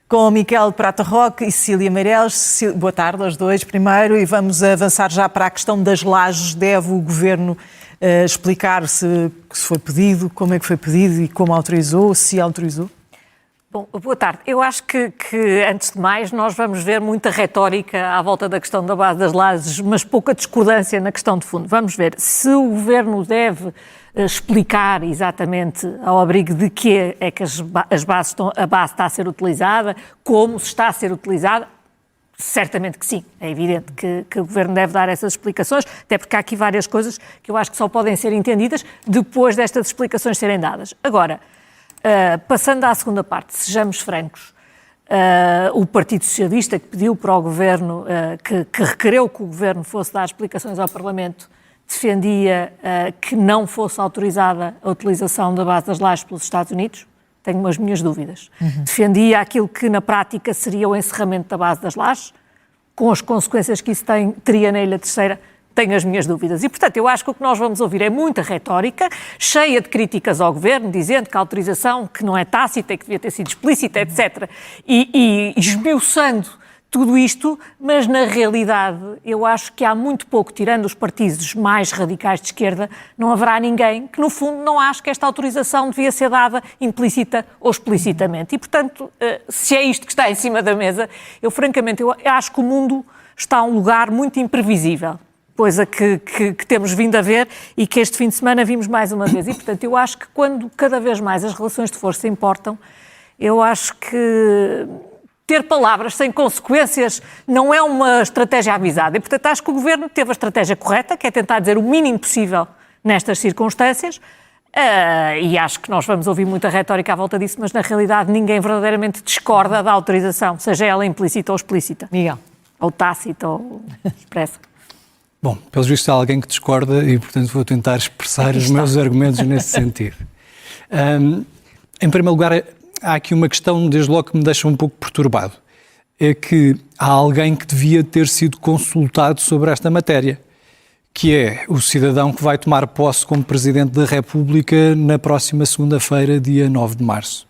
Com Miquel Prata Roque e Cecília Meireles. Boa tarde aos dois primeiro, e vamos avançar já para a questão das lajes. Deve o Governo explicar se foi pedido, como é que foi pedido e como autorizou, se autorizou? Bom, boa tarde. Eu acho que, antes de mais, nós vamos ver muita retórica à volta da questão da base das lajes, mas pouca discordância na questão de fundo. Vamos ver se o Governo deve explicar exatamente ao abrigo de que é que a base está a ser utilizada, como se está a ser utilizada. Certamente que sim, é evidente que o Governo deve dar essas explicações, até porque há aqui várias coisas que eu acho que só podem ser entendidas depois destas explicações serem dadas. Agora, passando à segunda parte, sejamos francos, o Partido Socialista, que pediu para o Governo, que requereu que o Governo fosse dar explicações ao Parlamento, defendia que não fosse autorizada a utilização da base das lajes pelos Estados Unidos. Tenho as minhas dúvidas. Defendia aquilo que na prática seria o encerramento da base das lajes, com as consequências que isso teria na Ilha Terceira. Tenho as minhas dúvidas. E, portanto, eu acho que o que nós vamos ouvir é muita retórica, cheia de críticas ao Governo, dizendo que a autorização que não é tácita e que devia ter sido explícita, etc. E esmiuçando tudo isto, mas na realidade eu acho que há muito pouco, tirando os partidos mais radicais de esquerda, não haverá ninguém que no fundo não ache que esta autorização devia ser dada implícita ou explicitamente. E portanto, se é isto que está em cima da mesa, eu francamente eu acho que o mundo está a um lugar muito imprevisível, coisa que temos vindo a ver e que este fim de semana vimos mais uma vez. E portanto eu acho que quando cada vez mais as relações de força importam, eu acho que ter palavras sem consequências não é uma estratégia avisada. E, portanto, acho que o Governo teve a estratégia correta, que é tentar dizer o mínimo possível nestas circunstâncias, e acho que nós vamos ouvir muita retórica à volta disso, mas, na realidade, ninguém verdadeiramente discorda da autorização, seja ela implícita ou explícita. Miguel. Ou tácita ou expressa. Bom, pelos vistos há alguém que discorda e, portanto, vou tentar expressar os meus argumentos nesse sentido. Em primeiro lugar, há aqui uma questão, desde logo, que me deixa um pouco perturbado. É que há alguém que devia ter sido consultado sobre esta matéria, que é o cidadão que vai tomar posse como Presidente da República na próxima segunda-feira, dia 9 de março.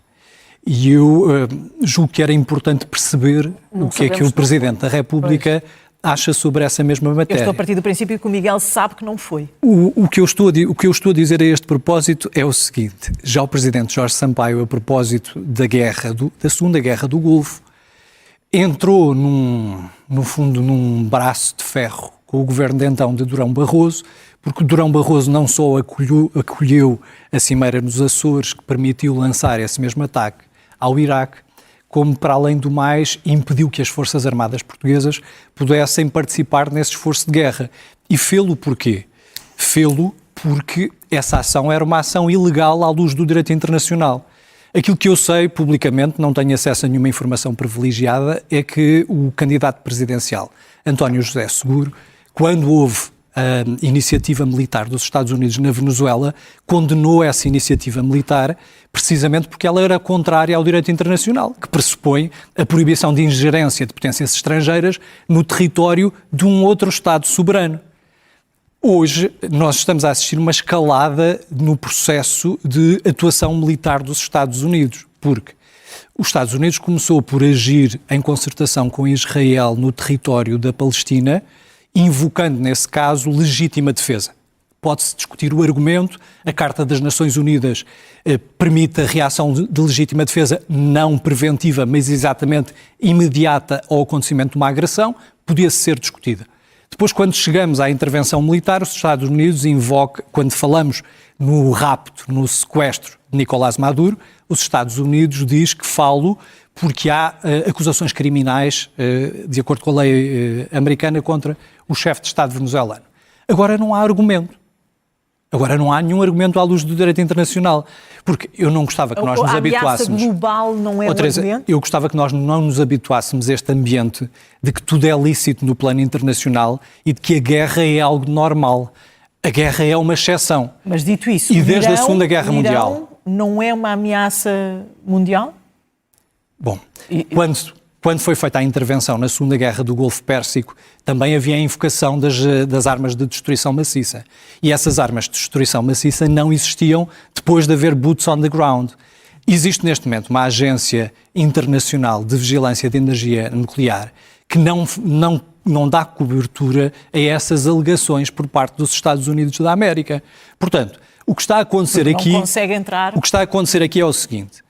E eu julgo que era importante perceber o que é que o Presidente da República acha sobre essa mesma matéria. Eu estou a partir do princípio que o Miguel sabe que não foi. O que eu estou a dizer a este propósito é o seguinte: já o Presidente Jorge Sampaio, a propósito da Segunda Guerra do Golfo, entrou no fundo num braço de ferro com o governo de então de Durão Barroso, porque Durão Barroso não só acolheu a cimeira nos Açores, que permitiu lançar esse mesmo ataque ao Iraque, como, para além do mais, impediu que as Forças Armadas Portuguesas pudessem participar nesse esforço de guerra. E fê-lo porquê? Fê-lo porque essa ação era uma ação ilegal à luz do direito internacional. Aquilo que eu sei publicamente, não tenho acesso a nenhuma informação privilegiada, é que o candidato presidencial, António José Seguro, quando houve a iniciativa militar dos Estados Unidos na Venezuela, condenou essa iniciativa militar precisamente porque ela era contrária ao direito internacional, que pressupõe a proibição de ingerência de potências estrangeiras no território de um outro Estado soberano. Hoje, nós estamos a assistir uma escalada no processo de atuação militar dos Estados Unidos, porque os Estados Unidos começou por agir em concertação com Israel no território da Palestina, invocando, nesse caso, legítima defesa. Pode-se discutir o argumento, a Carta das Nações Unidas permite a reação de legítima defesa não preventiva, mas exatamente imediata ao acontecimento de uma agressão, podia-se ser discutida. Depois, quando chegamos à intervenção militar, os Estados Unidos invocam, quando falamos no rapto, no sequestro de Nicolás Maduro, os Estados Unidos diz que falo porque há acusações criminais, de acordo com a lei americana, contra o chefe de Estado venezuelano. Agora não há argumento. Agora não há nenhum argumento à luz do direito internacional. Porque eu não gostava que nós nos habituássemos... A ameaça global não é um argumento? Eu gostava que nós não nos habituássemos a este ambiente de que tudo é lícito no plano internacional e de que a guerra é algo normal. A guerra é uma exceção. Mas dito isso, e desde a Segunda Guerra Mundial... não é uma ameaça mundial? Bom, quando foi feita a intervenção na Segunda Guerra do Golfo Pérsico, também havia a invocação das armas de destruição maciça. E essas armas de destruição maciça não existiam depois de haver boots on the ground. Existe neste momento uma agência internacional de vigilância de energia nuclear que não dá cobertura a essas alegações por parte dos Estados Unidos da América. Portanto, o que está a acontecer aqui... Não consegue entrar. O que está a acontecer aqui é o seguinte.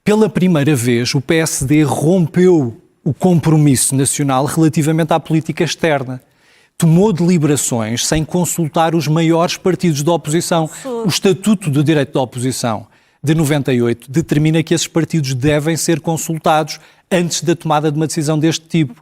Pela primeira vez, o PSD rompeu o compromisso nacional relativamente à política externa. Tomou deliberações sem consultar os maiores partidos da oposição. O Estatuto de Direito da Oposição de 98 determina que esses partidos devem ser consultados antes da tomada de uma decisão deste tipo.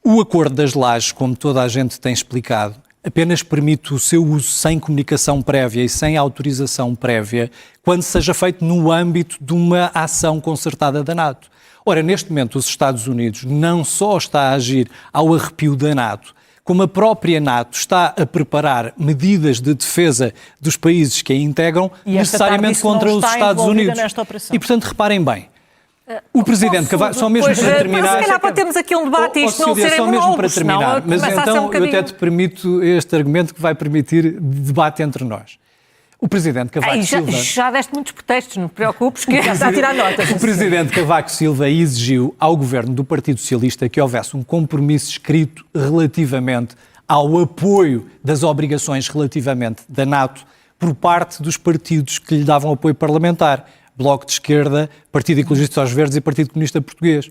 O Acordo das Lajes, como toda a gente tem explicado, apenas permite o seu uso sem comunicação prévia e sem autorização prévia quando seja feito no âmbito de uma ação concertada da NATO. Ora, neste momento os Estados Unidos não só está a agir ao arrepio da NATO, como a própria NATO está a preparar medidas de defesa dos países que a integram necessariamente contra os Estados Unidos. E, portanto, reparem bem, o Presidente Cavaco, só mesmo para terminar... Se calhar para termos aqui um debate e isto não serem só mesmo para monólogos, terminar, mas então eu até te permito este argumento que vai permitir debate entre nós. O Presidente Cavaco Silva... Já deste muitos pretextos, não te preocupes. Que... Já está a tirar notas. O Presidente Cavaco Silva exigiu ao Governo do Partido Socialista que houvesse um compromisso escrito relativamente ao apoio das obrigações relativamente da NATO por parte dos partidos que lhe davam apoio parlamentar. Bloco de Esquerda, Partido Ecologista aos Verdes e Partido Comunista Português.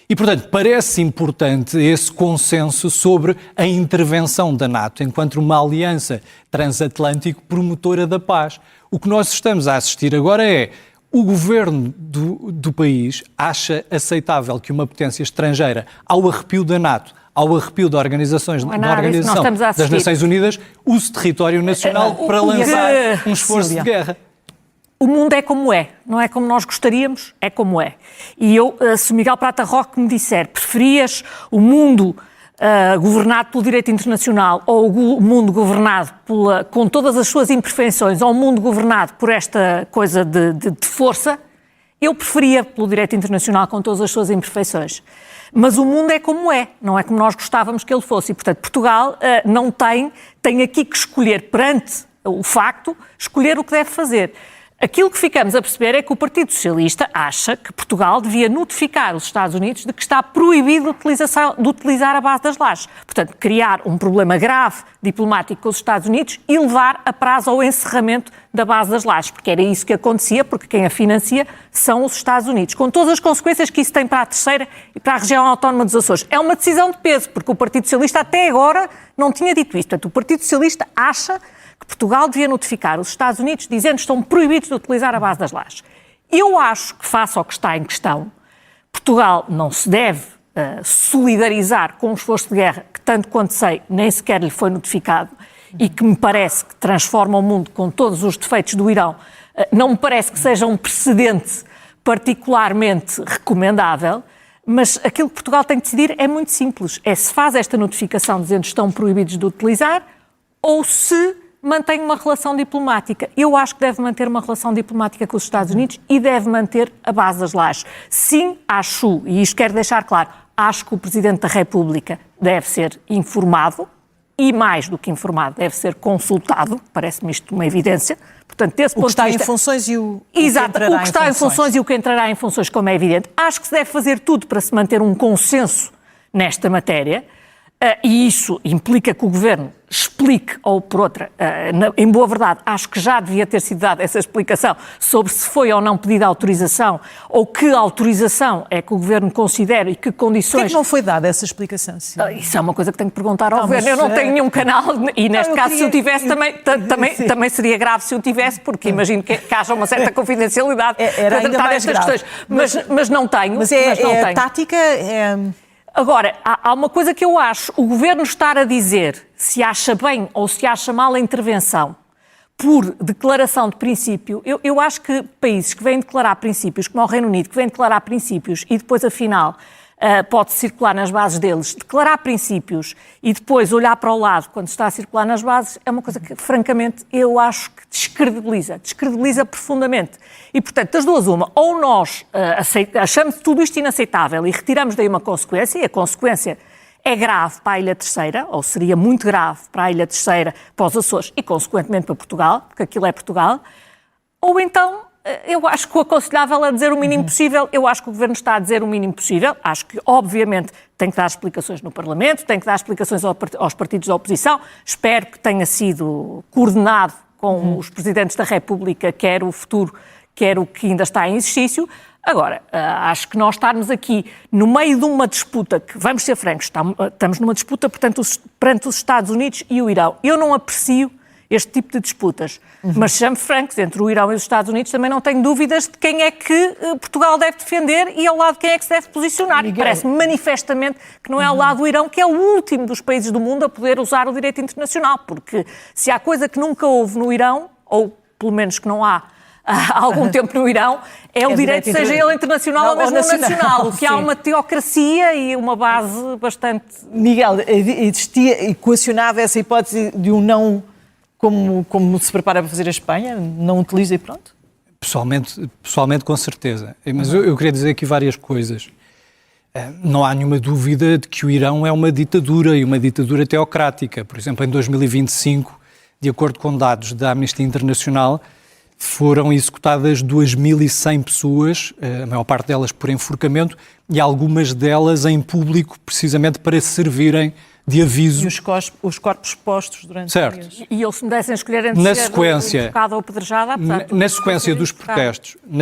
E, portanto, parece importante esse consenso sobre a intervenção da NATO enquanto uma aliança transatlântico promotora da paz. O que nós estamos a assistir agora é o governo do país acha aceitável que uma potência estrangeira, ao arrepio da NATO, ao arrepio da Organização das Nações Unidas, use território nacional para lançar um esforço de guerra. O mundo é como é, não é como nós gostaríamos, é como é. E eu, se o Miguel Prata Roque me disser, preferias o mundo governado pelo direito internacional ou o mundo governado com todas as suas imperfeições ou o mundo governado por esta coisa de força, eu preferia pelo direito internacional com todas as suas imperfeições. Mas o mundo é como é, não é como nós gostávamos que ele fosse. E, portanto, Portugal não tem aqui que escolher, perante o facto, escolher o que deve fazer. Aquilo que ficamos a perceber é que o Partido Socialista acha que Portugal devia notificar os Estados Unidos de que está proibido de utilizar a base das lajes. Portanto, criar um problema grave diplomático com os Estados Unidos e levar a prazo ao encerramento da base das lajes, porque era isso que acontecia, porque quem a financia são os Estados Unidos, com todas as consequências que isso tem para a Terceira e para a região autónoma dos Açores. É uma decisão de peso, porque o Partido Socialista até agora não tinha dito isso. Portanto, o Partido Socialista acha que Portugal devia notificar os Estados Unidos dizendo que estão proibidos de utilizar a base das lajes. Eu acho que, face ao que está em questão, Portugal não se deve solidarizar com o esforço de guerra que, tanto quanto sei, nem sequer lhe foi notificado e que me parece que transforma o mundo com todos os defeitos do Irão. Não me parece que seja um precedente particularmente recomendável, mas aquilo que Portugal tem que decidir é muito simples. É se faz esta notificação dizendo que estão proibidos de utilizar ou se mantém uma relação diplomática. Eu acho que deve manter uma relação diplomática com os Estados Unidos e deve manter a base das lajes. Sim, acho, e isto quero deixar claro, acho que o Presidente da República deve ser informado e, mais do que informado, deve ser consultado. Parece-me isto uma evidência. Portanto, desse ponto de vista... O que está em funções e o que Exato, o que está em funções e o que entrará em funções, como é evidente. Acho que se deve fazer tudo para se manter um consenso nesta matéria. E isso implica que o Governo explique, ou por outra, em boa verdade, acho que já devia ter sido dada essa explicação sobre se foi ou não pedida autorização, ou que autorização é que o Governo considera e que condições... Porquê é que não foi dada essa explicação? Isso é uma coisa que tenho que perguntar ao Governo. Eu não tenho nenhum canal e neste caso, se eu tivesse, também seria grave se eu tivesse, porque imagino que haja uma certa confidencialidade para tratar destas questões. Mas não tenho. Mas é tática... Agora, há uma coisa que eu acho, o Governo estar a dizer se acha bem ou se acha mal a intervenção por declaração de princípio, eu acho que países que vêm declarar princípios, como o Reino Unido, que vêm declarar princípios e depois, afinal, pode circular nas bases deles, declarar princípios e depois olhar para o lado quando está a circular nas bases, é uma coisa que, francamente, eu acho que descredibiliza profundamente. E, portanto, das duas uma, ou nós achamos tudo isto inaceitável e retiramos daí uma consequência, e a consequência é grave para a Ilha Terceira, ou seria muito grave para a Ilha Terceira, para os Açores e, consequentemente, para Portugal, porque aquilo é Portugal, ou então eu acho que o aconselhável é dizer o mínimo possível. Eu acho que o Governo está a dizer o mínimo possível. Acho que, obviamente, tem que dar explicações no Parlamento, tem que dar explicações aos partidos da oposição. Espero que tenha sido coordenado com os Presidentes da República, quer o futuro, quer o que ainda está em exercício. Agora, acho que nós estarmos aqui no meio de uma disputa, que, vamos ser francos, estamos numa disputa, portanto, perante os Estados Unidos e o Irão. Eu não aprecio este tipo de disputas. Mas, sejamos francos, entre o Irão e os Estados Unidos também não tenho dúvidas de quem é que Portugal deve defender e ao lado de quem é que se deve posicionar. E parece-me manifestamente que não é ao lado do Irão, que é o último dos países do mundo a poder usar o direito internacional, porque se há coisa que nunca houve no Irão, ou pelo menos que não há algum tempo no Irão, é o direito, seja ele internacional ou mesmo nacional, o que há uma teocracia e uma base bastante... Miguel, existia, equacionava essa hipótese de um não... Como se prepara para fazer a Espanha? Não utiliza e pronto? Pessoalmente com certeza. Mas eu queria dizer aqui várias coisas. Não há nenhuma dúvida de que o Irão é uma ditadura e uma ditadura teocrática. Por exemplo, em 2025, de acordo com dados da Amnistia Internacional, foram executadas 2.100 pessoas, a maior parte delas por enforcamento, e algumas delas em público, precisamente para servirem de aviso. E os corpos expostos durante certo. dias. E eu, se me dessem escolher entre ser enforcado ou apedrejada, na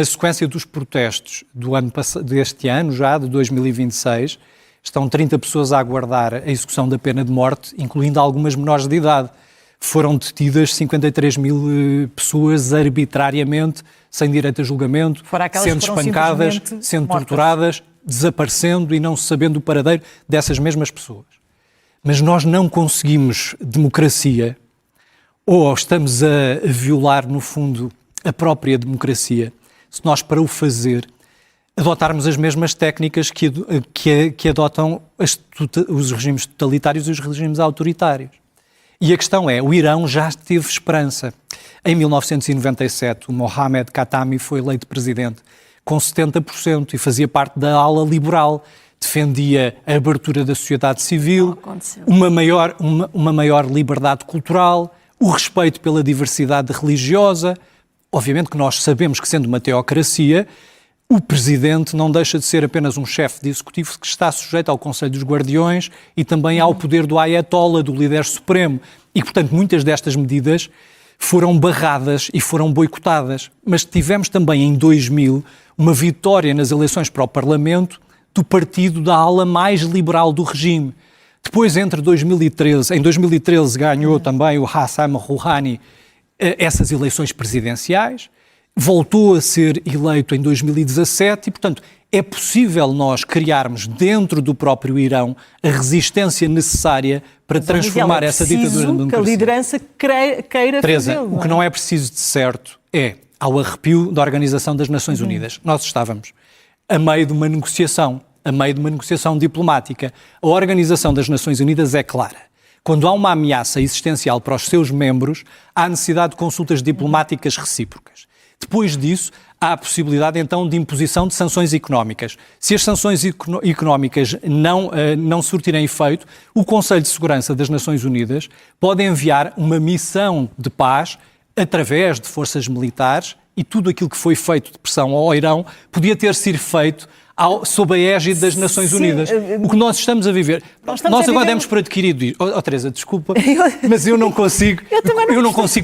sequência dos protestos do ano deste ano, já de 2026, estão 30 pessoas a aguardar a execução da pena de morte, incluindo algumas menores de idade. Foram detidas 53 mil pessoas arbitrariamente, sem direito a julgamento, sendo espancadas, sendo torturadas, desaparecendo e não se sabendo o paradeiro dessas mesmas pessoas. Mas nós não conseguimos democracia, ou estamos a violar, no fundo, a própria democracia, se nós, para o fazer, adotarmos as mesmas técnicas que adotam os regimes totalitários e os regimes autoritários. E a questão é, o Irão já teve esperança. Em 1997, o Mohammad Khatami foi eleito presidente com 70% e fazia parte da ala liberal. Defendia a abertura da sociedade civil, uma maior liberdade cultural, o respeito pela diversidade religiosa. Obviamente que nós sabemos que, sendo uma teocracia, o presidente não deixa de ser apenas um chefe de executivo que está sujeito ao Conselho dos Guardiões e também ao poder do Ayatollah, do líder supremo. E, portanto, muitas destas medidas foram barradas e foram boicotadas. Mas tivemos também, em 2000, uma vitória nas eleições para o Parlamento do partido da ala mais liberal do regime. Depois, em 2013 ganhou também o Hassan Rouhani essas eleições presidenciais, voltou a ser eleito em 2017 e, portanto, é possível nós criarmos dentro do próprio Irão a resistência necessária para transformar essa ditadura numa democracia. Que a liderança queira Teresa, fazê-lo. O que não é preciso de certo é, ao arrepio da Organização das Nações Unidas, nós estávamos a meio de uma negociação diplomática. A Organização das Nações Unidas é clara. Quando há uma ameaça existencial para os seus membros, há necessidade de consultas diplomáticas recíprocas. Depois disso, há a possibilidade, então, de imposição de sanções económicas. Se as sanções económicas não surtirem efeito, o Conselho de Segurança das Nações Unidas pode enviar uma missão de paz através de forças militares e tudo aquilo que foi feito de pressão ao Irão podia ter sido feito sob a égide das Nações Unidas. O que nós estamos a viver... Nós agora demos por adquirido isso. Teresa, desculpa, mas eu não consigo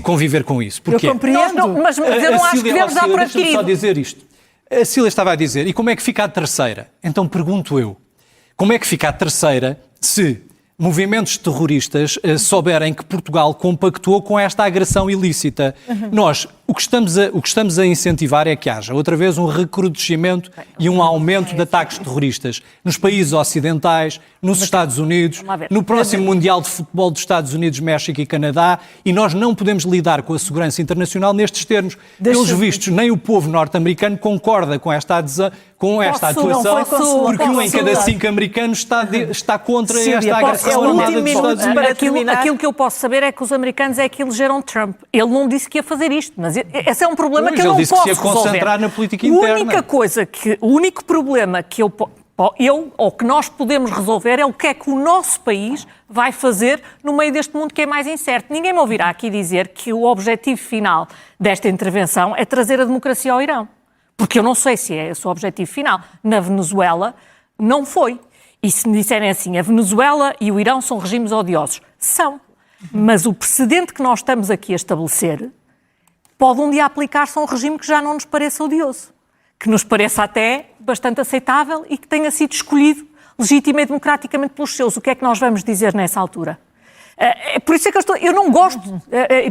conviver com isso. Porquê? Eu compreendo. Mas eu não acho que devemos dar por adquirido. Deixa-me só dizer isto. A Cília estava a dizer, e como é que fica a terceira? Então pergunto eu, como é que fica a terceira se movimentos terroristas souberem que Portugal compactuou com esta agressão ilícita? Nós, o que estamos a incentivar é que haja outra vez um recrudescimento e um aumento de ataques terroristas nos países ocidentais, nos Estados Unidos, no próximo Mundial de Futebol dos Estados Unidos, México e Canadá, e nós não podemos lidar com a segurança internacional nestes termos. Pelos vistos, nem o povo norte-americano concorda com com esta atuação, porque um em cada 5 americanos está contra esta agressão armada dos Estados Unidos. Aquilo que eu posso saber é que os americanos é que elegeram Trump. Ele não disse que ia fazer isto, mas esse é um problema que eu não posso resolver. Ele disse que se ia concentrar na política interna. O único problema que ou que nós podemos resolver é o que é que o nosso país vai fazer no meio deste mundo que é mais incerto. Ninguém me ouvirá aqui dizer que o objetivo final desta intervenção é trazer a democracia ao Irão. Porque eu não sei se é esse o objetivo final. Na Venezuela não foi. E se me disserem assim, a Venezuela e o Irão são regimes odiosos. São. Mas o precedente que nós estamos aqui a estabelecer pode um dia aplicar-se a um regime que já não nos pareça odioso. Que nos pareça até bastante aceitável e que tenha sido escolhido legítima e democraticamente pelos seus. O que é que nós vamos dizer nessa altura? Por isso é que eu não gosto,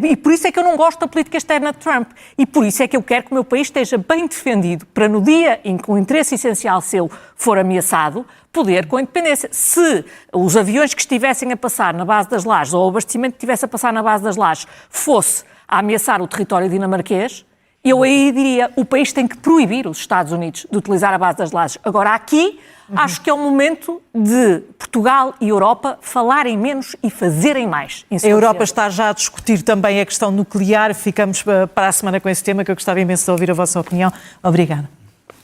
e por isso é que eu não gosto da política externa de Trump. E por isso é que eu quero que o meu país esteja bem defendido para no dia em que o interesse essencial seu for ameaçado, poder com independência. Se os aviões que estivessem a passar na base das Lajes ou o abastecimento que estivesse a passar na base das Lajes fosse a ameaçar o território dinamarquês, eu aí diria, o país tem que proibir os Estados Unidos de utilizar a base das Lajes. Agora, aqui, acho que é o momento de Portugal e Europa falarem menos e fazerem mais. A Europa está já a discutir também a questão nuclear. Ficamos para a semana com esse tema, que eu gostava imenso de ouvir a vossa opinião. Obrigada.